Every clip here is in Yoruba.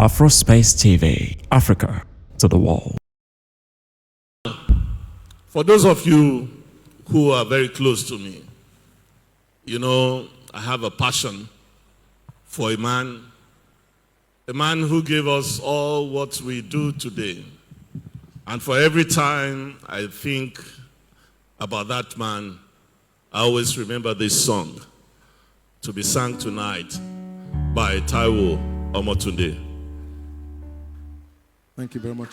Afrospace TV, Africa to the world. For those of you who are very close to me, you know, I have a passion for a man who gave us all what we do today. And for every time I think about that man, I always remember this song to be sung tonight by Taiwo Omotunde. Thank you very much.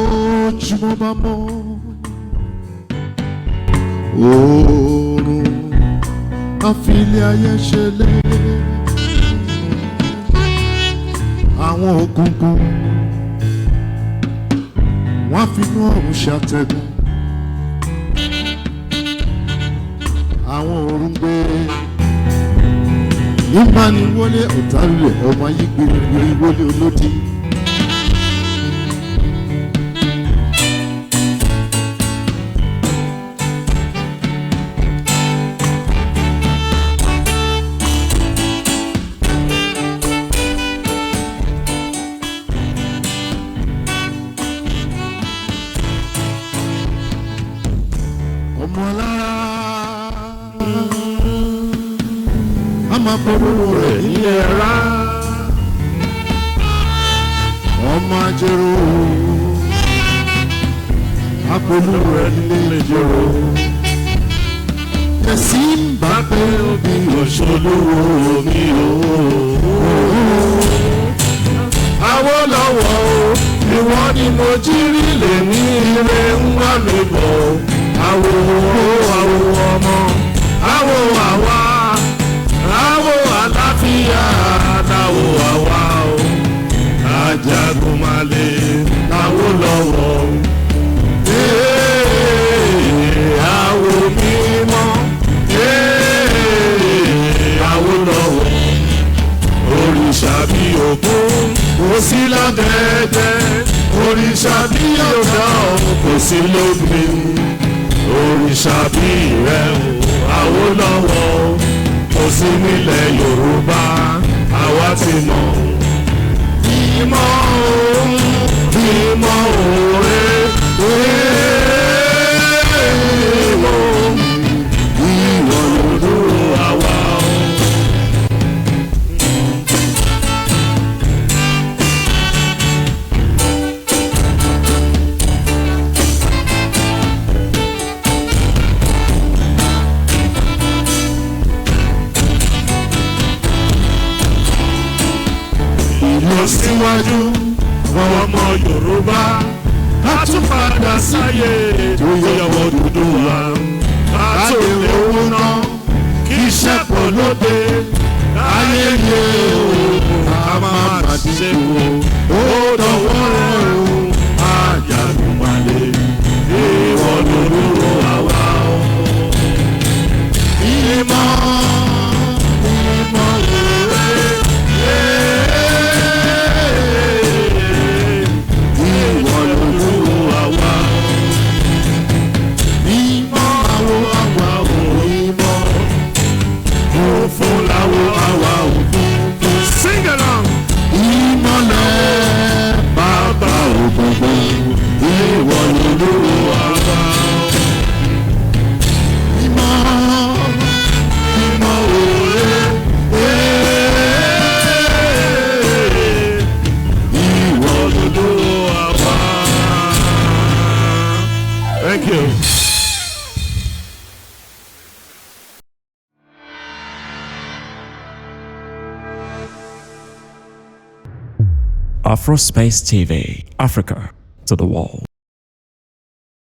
Ojúmọ́mọ́ oòrùn àfilẹ̀ ayé ṣẹlẹ̀ àwọn òkùnkùn wọ́n finú ọ̀run ṣàtẹ̀gùn àwọn òrùngbẹ nígbà ní wọlé ọ̀tàlẹ̀ ọmọ ayé gbèrè wọlé olódì. Ama polówó rẹ̀ nílé ra ọmọ ajérò apolówó rẹ̀ nílé jérò ẹ̀sí ń bá pé òbí òṣòlówó mi o. Awólọ́wọ̀ o ìwọ ni mo jí rí lè ní ire ń wá mi bọ̀ àwò ọmọ àwò àwa. Àwọ̀ àlàáfíà àdáwò àwa o, Ajagunmalè Awólọ́wọ̀ o. Àwọ̀ mímọ́ Awólọ́wọ̀, òrìṣà bí ògún kò sí lọ́dẹ̀ẹ̀dẹ̀, òrìṣà bí ọ̀dà kò sí lómi, òrìṣà bí rẹ̀ o Awólọ́wọ̀ o. Kò sí nílẹ̀ Yorùbá àwa ti mọ̀ ìmọ̀ òwe ìmọ̀ ìwọ lòdùrò àwa o. Síwájú àwọn ọmọ Yorùbá a tún padà sáyé tó yọwọ́ dúdú wa a tó lè owó ná kí iṣẹ́ pọ̀ lóde ayé yẹ o a máa bà ṣe wò ó dọ̀wọ́ rẹ̀ o Ajagunmalè ìwọ lòdùrò àwa o. Ìmọ̀ Thank you. Afrospace TV, Africa to the world.